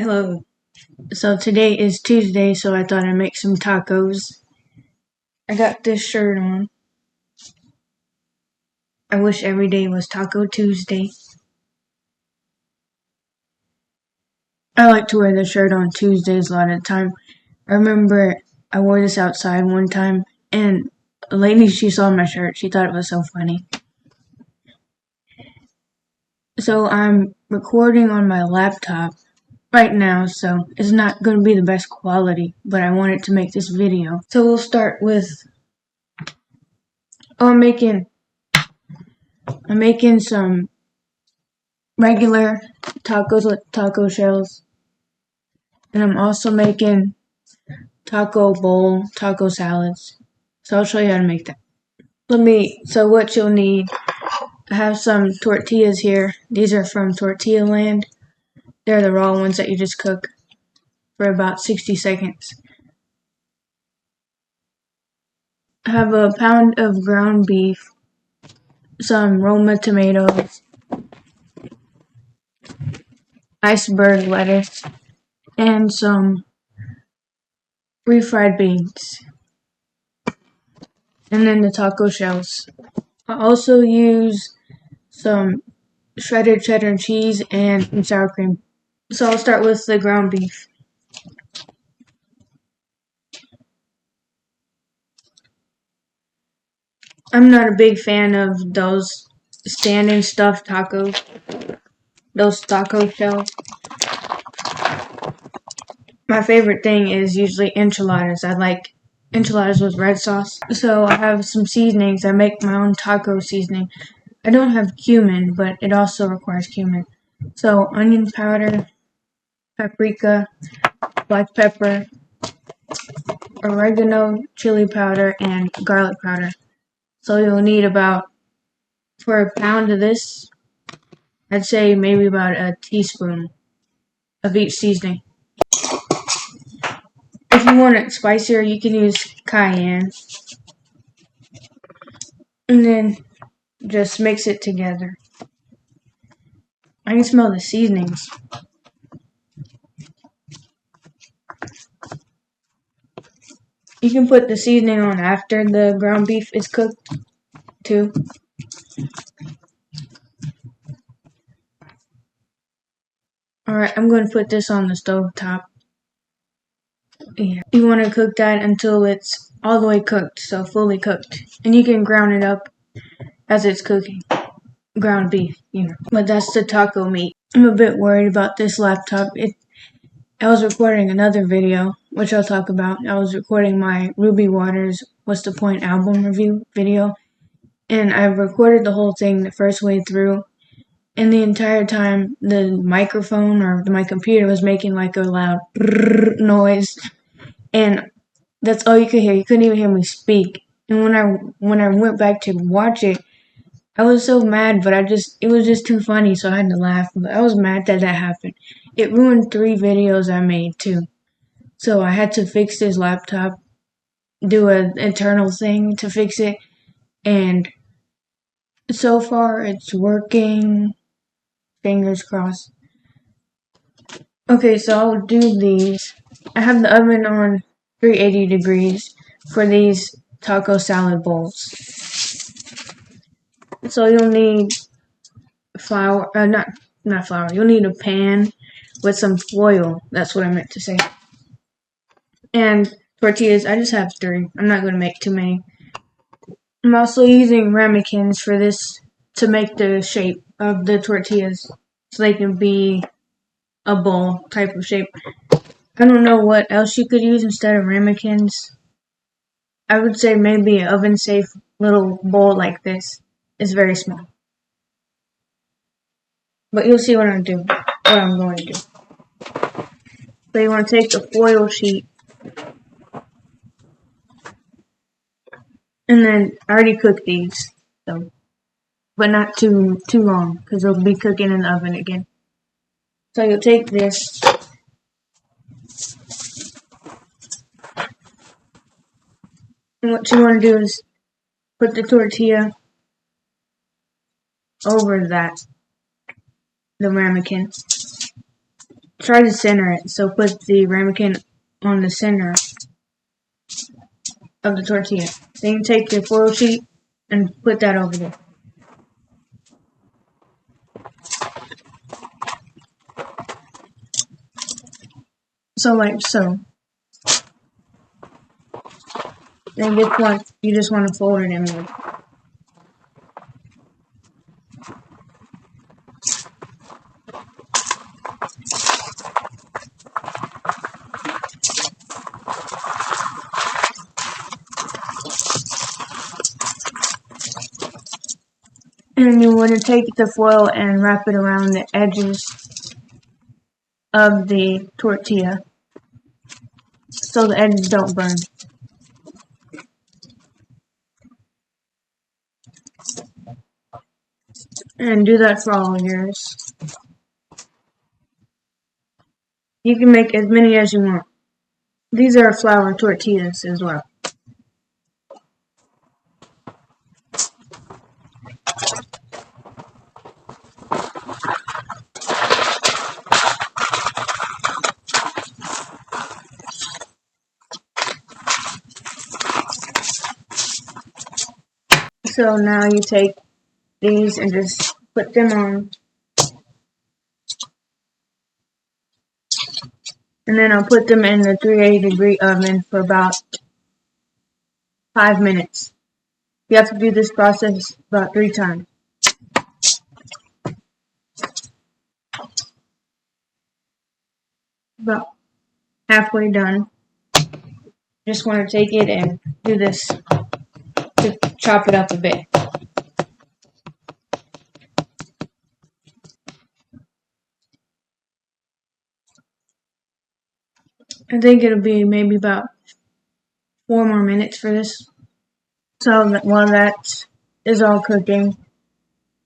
Hello. So today is Tuesday, so I thought I'd make some tacos. I got this shirt on. I wish every day was Taco Tuesday. I like to wear this shirt on Tuesdays a lot of the time. I remember I wore this outside one time, and a lady, she saw my shirt. She thought it was so funny. So I'm recording on my laptop right now, so it's not going to be the best quality, but I wanted to make this video. So we'll start with, I'm making some regular tacos with taco shells, and I'm also making taco bowl taco salads. So I'll show you how to make that. So what you'll need, I have some tortillas here. These are from Tortilla Land. They're the raw ones that you just cook for about 60 seconds. I have a pound of ground beef, some Roma tomatoes, iceberg lettuce, and some refried beans, and then the taco shells. I also use some shredded cheddar cheese and some sour cream. So I'll start with the ground beef. I'm not a big fan of those standing stuffed tacos, those taco shells. My favorite thing is usually enchiladas. I like enchiladas with red sauce. So I have some seasonings. I make my own taco seasoning. I don't have cumin, but it also requires cumin. So onion powder, paprika, black pepper, oregano, chili powder, and garlic powder. So you'll need for a pound of this, I'd say maybe about a teaspoon of each seasoning. If you want it spicier, you can use cayenne. And then just mix it together. I can smell the seasonings. You can put the seasoning on after the ground beef is cooked, too. Alright, I'm going to put this on the stove top. Yeah. You want to cook that until it's all the way cooked, so fully cooked. And you can ground it up as it's cooking. Ground beef, But that's the taco meat. I'm a bit worried about this laptop. I was recording another video, which I'll talk about. I was recording my Ruby Waters What's the Point album review video. And I recorded the whole thing the first way through. And the entire time, the microphone or my computer was making like a loud noise. And that's all you could hear. You couldn't even hear me speak. And when I went back to watch it, I was so mad, but it was just too funny, so I had to laugh. But I was mad that happened. It ruined 3 videos I made, too. So I had to fix this laptop, do an internal thing to fix it, and so far it's working. Fingers crossed. Okay, so I'll do these. I have the oven on 380 degrees for these taco salad bowls. So you'll need flour, not flour. You'll need a pan with some foil. That's what I meant to say. And tortillas. I just have 3. I'm not going to make too many. I'm also using ramekins for this to make the shape of the tortillas, so they can be a bowl type of shape. I don't know what else you could use instead of ramekins. I would say maybe an oven-safe little bowl like this. It's very small. But you'll see what I'm going to do. So you want to take the foil sheet, and then I already cooked these, but not too long, because they'll be cooking in the oven again. So you'll take this, and what you want to do is put the tortilla over the ramekin, try to center it. So put the ramekin on the center of the tortilla. Then you take your foil sheet and put that over there. So like so. Then you just want to fold it in there. And you want to take the foil and wrap it around the edges of the tortilla so the edges don't burn. And do that for all of yours. You can make as many as you want. These are flour tortillas as well. So now you take these and just put them on. And then I'll put them in the 380-degree oven for about 5 minutes. You have to do this process about 3 times. About halfway done. Just want to take it and do this to chop it up a bit. I think it'll be maybe about 4 more minutes for this. So while that is all cooking,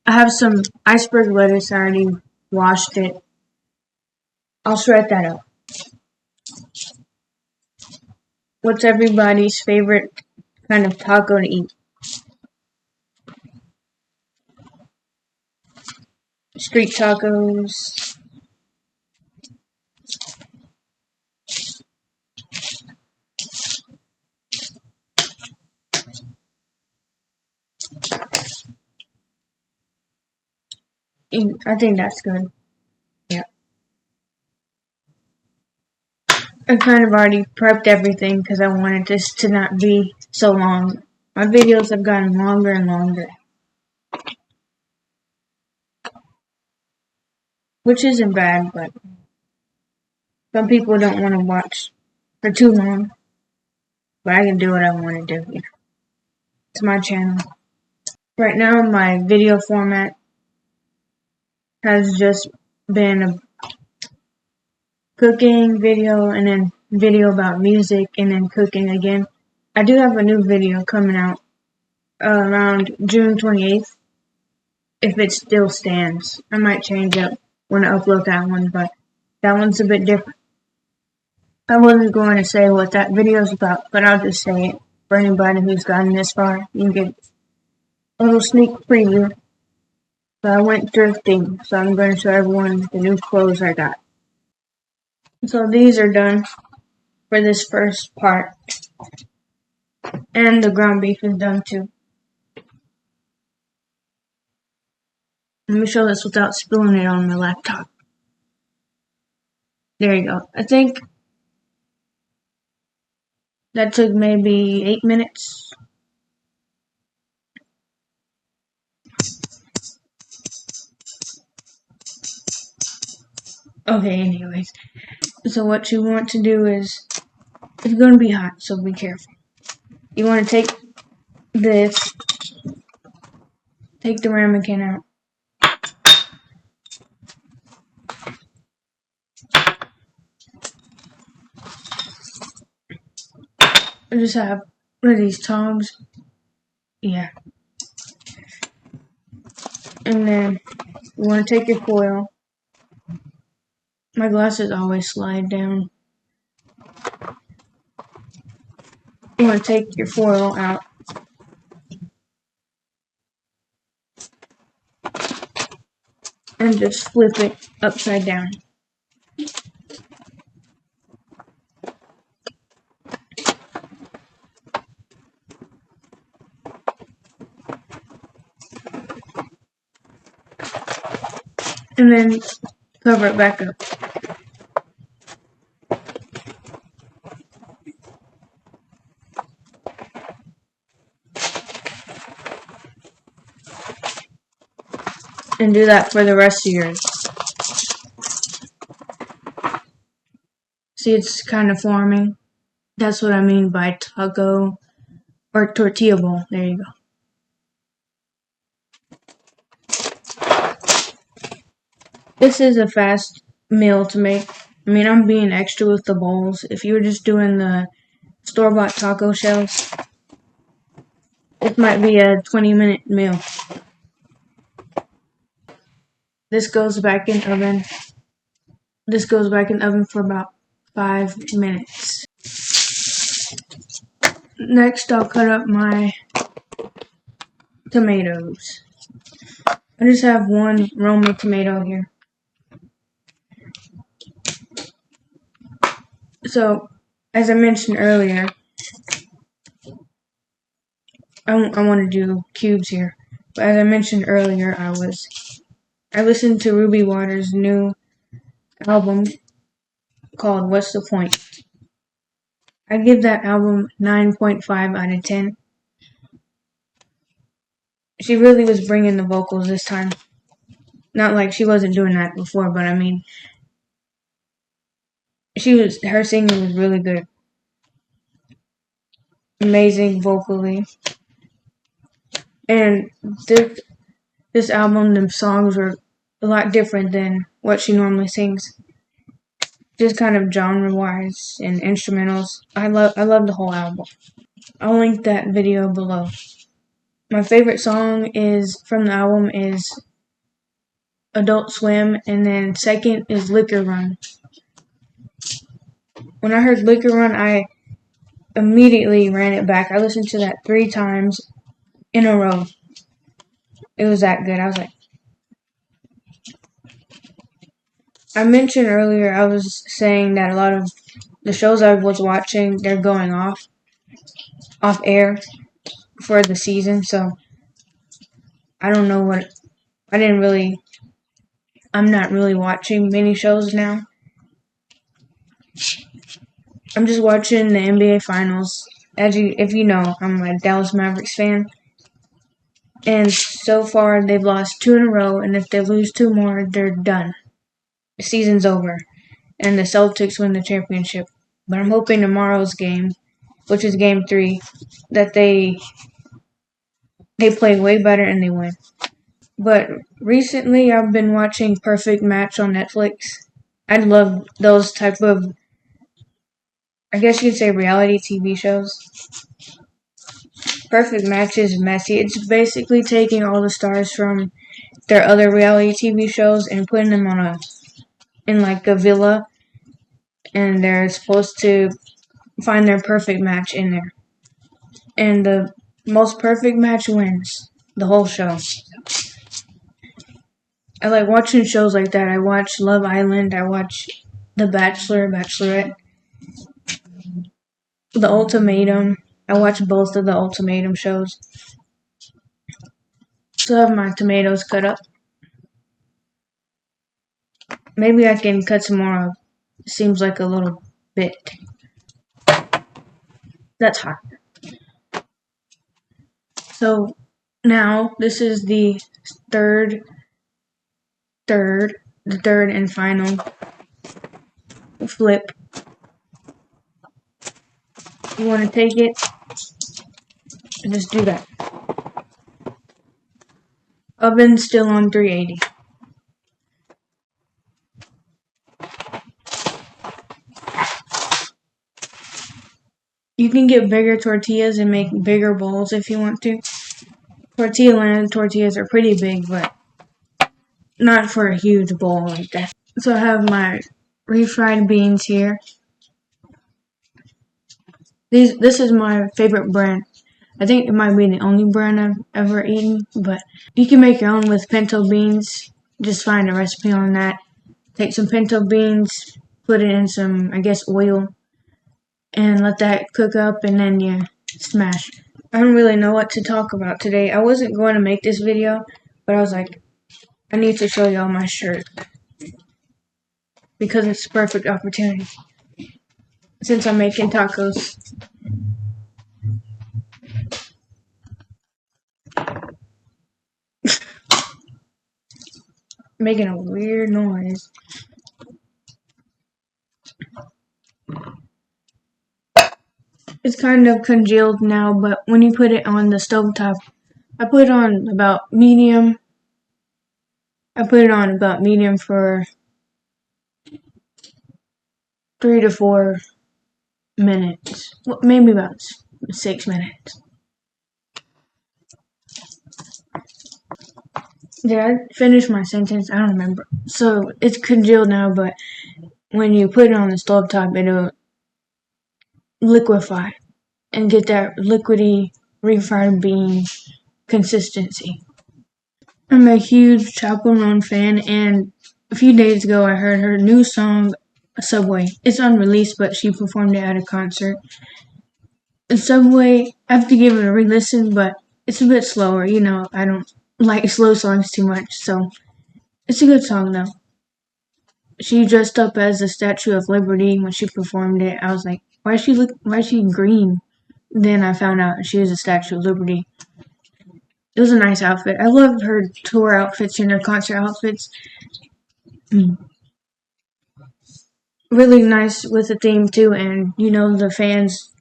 I have some iceberg lettuce. I already washed it. I'll shred that up. What's everybody's favorite kind of taco to eat? Street tacos. I think that's good. Yeah. I kind of already prepped everything because I wanted this to not be so long. My videos have gotten longer and longer. Which isn't bad, but some people don't want to watch for too long. But I can do what I want to do. It's my channel. Right now, my video format has just been a cooking video and then video about music and then cooking again. I do have a new video coming out around June 28th. If it still stands. I might change up when I upload that one, but that one's a bit different. I wasn't going to say what that video is about, but I'll just say it for anybody who's gotten this far. You can get a little sneak preview. So I went thrifting, so I'm going to show everyone the new clothes I got. So these are done for this first part. And the ground beef is done too. Let me show this without spilling it on my laptop. There you go. I think that took maybe 8 minutes. Okay, anyways. So what you want to do is, it's going to be hot, so be careful. You want to take this, take the ramekin out. I just have one of these tongs. Yeah. And then you want to take your foil. My glasses always slide down. You want to take your foil out. And just flip it upside down. and then cover it back up. And do that for the rest of yours. See, it's kind of forming. That's what I mean by taco or tortilla bowl. There you go. This is a fast meal to make. I mean, I'm being extra with the bowls. If you were just doing the store-bought taco shells, this might be a 20-minute meal. This goes back in oven. This goes back in oven for about 5 minutes. Next, I'll cut up my tomatoes. I just have one Roma tomato here. So, as I mentioned earlier, I want to do cubes here. But as I mentioned earlier, I listened to Ruby Waters' new album called What's the Point? I give that album 9.5 out of 10. She really was bringing the vocals this time. Not like she wasn't doing that before, but I mean, her singing was really good. Amazing vocally. And this album, the songs were a lot different than what she normally sings. Just kind of genre-wise and instrumentals. I love the whole album. I'll link that video below. My favorite song from the album is Adult Swim, and then second is Liquor Run. When I heard Liquor Run, I immediately ran it back. I listened to that 3 times in a row. It was that good. I was like, I mentioned earlier, I was saying that a lot of the shows I was watching, they're going off air for the season, so I don't know I'm not really watching many shows now. I'm just watching the NBA Finals. If you know, I'm a Dallas Mavericks fan. And so far, they've lost 2 in a row, and if they lose 2 more, they're done. The season's over, and the Celtics win the championship. But I'm hoping tomorrow's game, which is Game 3, that they play way better and they win. But recently, I've been watching Perfect Match on Netflix. I love those type of, I guess you could say, reality TV shows. Perfect Match is messy. It's basically taking all the stars from their other reality TV shows and putting them in like a villa, and they're supposed to find their perfect match in there. And the most perfect match wins the whole show. I like watching shows like that. I watch Love Island. I watch The Bachelor, Bachelorette, The Ultimatum. I watch both of the Ultimatum shows. So I have my tomatoes cut up. Maybe I can cut some more of. It seems like a little bit. That's hot. So now this is the third and final flip. You want to take it and just do that. Oven's still on 380. You can get bigger tortillas and make bigger bowls if you want to. Tortilla Land tortillas are pretty big, but not for a huge bowl like that. So I have my refried beans here. This is my favorite brand. I think it might be the only brand I've ever eaten, but you can make your own with pinto beans. Just find a recipe on that. Take some pinto beans, put it in some, I guess, oil, and let that cook up, and then you smash. I don't really know what to talk about today. I wasn't going to make this video, but I was like, I need to show y'all my shirt because it's a perfect opportunity since I'm making tacos. Making a weird noise. It's kind of congealed now, but when you put it on the stovetop, I put it on about medium. I put it on about medium for 3 to 4 minutes. Well, maybe about 6 minutes. Did I finish my sentence? I don't remember. So it's congealed now, but when you put it on the stovetop, it'll liquefy and get that liquidy refried bean consistency. I'm a huge Chaperone fan, and a few days ago I heard her new song, Subway. It's unreleased, but she performed it at a concert. And Subway, I have to give it a re-listen, but it's a bit slower. You know, I don't like slow songs too much, so it's a good song though. She dressed up as the Statue of Liberty when she performed it. I was like, why is she green? Then I found out she was a Statue of Liberty. It was a nice outfit. I love her tour outfits and her concert outfits. Really nice with the theme too, and you know the fans.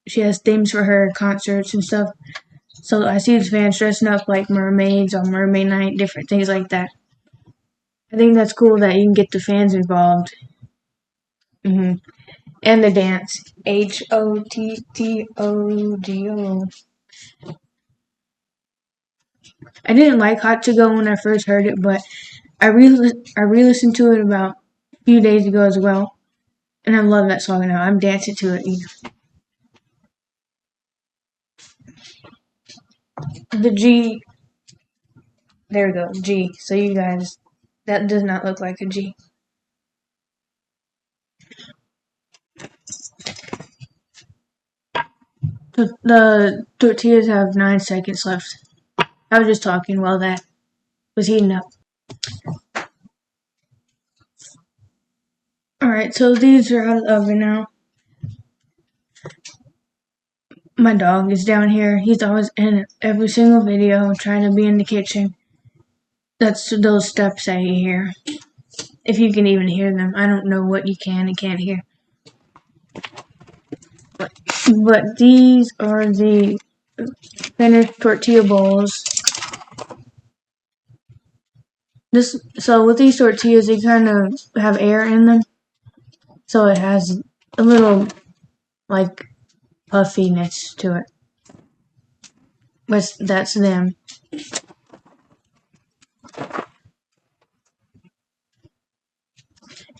She has themes for her concerts and stuff. So I see the fans dressing up like mermaids on Mermaid Night, different things like that. I think that's cool that you can get the fans involved. And the dance. HOTTOGO. I didn't like Hot to Go when I first heard it, but I re-listened to it about a few days ago as well. And I love that song now. I'm dancing to it. The G. There we go. G. So you guys, that does not look like a G. The tortillas have 9 seconds left. I was just talking while that was heating up. Alright, so these are out of the oven now. My dog is down here. He's always in every single video trying to be in the kitchen. That's those steps that you hear. If you can even hear them. I don't know what you can and can't hear. But these are the finished tortilla bowls. So with these tortillas, they kind of have air in them. So it has a little, like, puffiness to it. But that's them.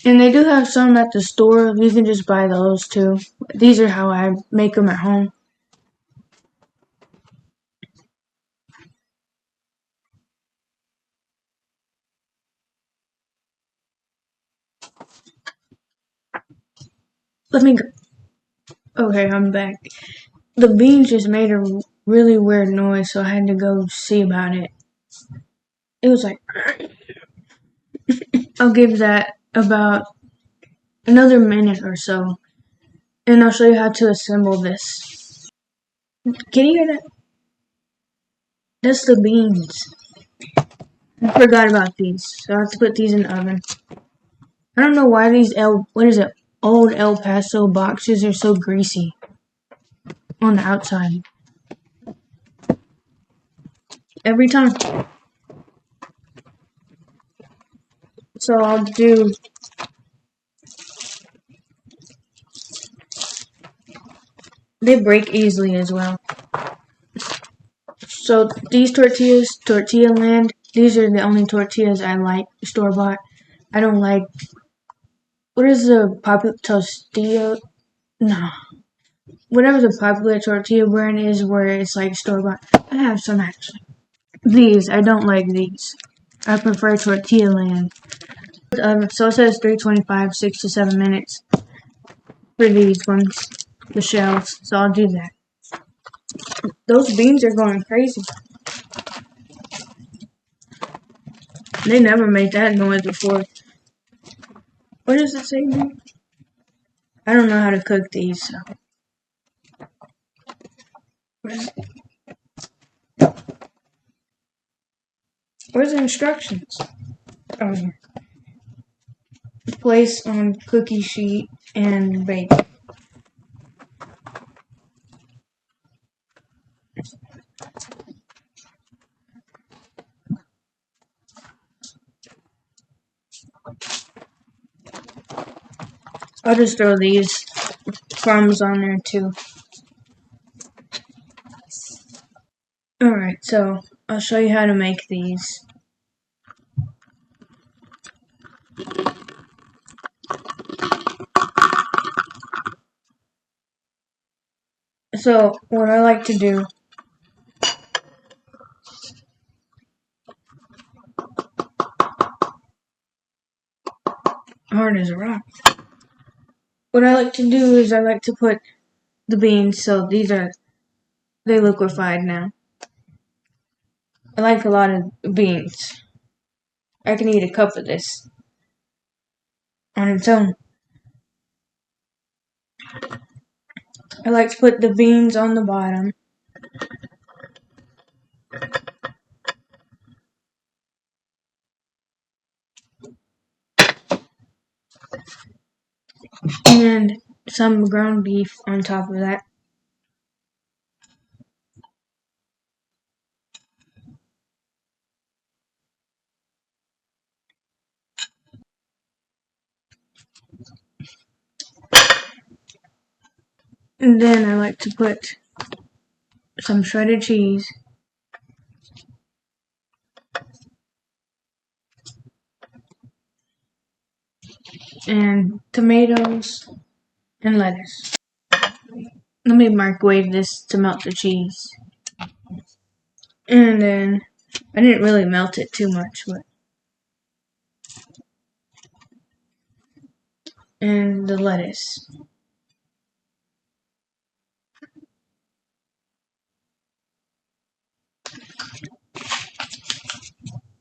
And they do have some at the store. You can just buy those too. These are how I make them at home. Let me go. Okay, I'm back. The beans just made a really weird noise, so I had to go see about it. It was like... I'll give that about another minute or so. And I'll show you how to assemble this. Can you hear that? That's the beans. I forgot about these, so I have to put these in the oven. I don't know why these old El Paso boxes are so greasy on the outside. Every time. So I'll do... They break easily as well. So these tortillas, Tortilla Land, these are the only tortillas I like, store-bought. I don't like... What is the popular Tostilla? No. Whatever the popular tortilla brand is where it's like store-bought. I have some actually. These, I don't like these. I prefer Tortilla Land. So it says 325, 6 to 7 minutes for these ones, the shells. So I'll do that. Those beans are going crazy. They never made that noise before. What does it say? I don't know how to cook these, so. Where's the instructions? Oh, here. Place on cookie sheet and bake. I'll just throw these crumbs on there too. Alright, so I'll show you how to make these. So, what I like to do hard as a rock. What I like to do is I like to put the beans, so they liquefied now. I like a lot of beans. I can eat a cup of this on its own. I like to put the beans on the bottom. And some ground beef on top of that. And then I like to put some shredded cheese. And tomatoes and lettuce. Let me microwave this to melt the cheese. And then, I didn't really melt it too much, but. And the lettuce.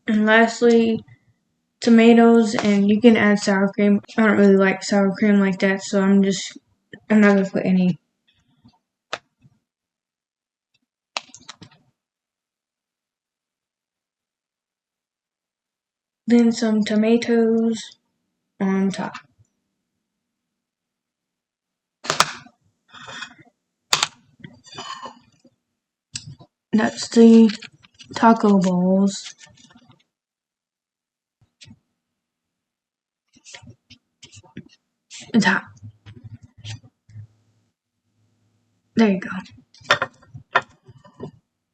And lastly, tomatoes, and you can add sour cream. I don't really like sour cream like that, so I'm not gonna put any. Then some tomatoes on top. That's the taco balls. The top. There you go.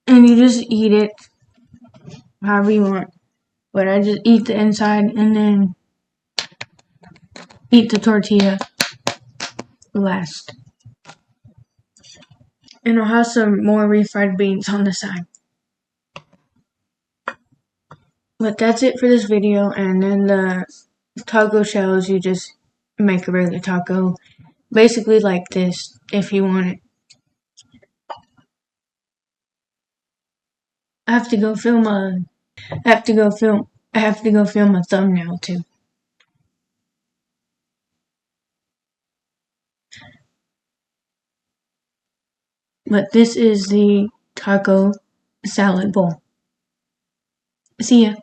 And you just eat it however you want. But I just eat the inside and then eat the tortilla last. And I'll have some more refried beans on the side. But that's it for this video, and then the taco shells, you just make a regular taco. Basically like this, if you want it. I have to go film a thumbnail too. But this is the taco salad bowl. See ya.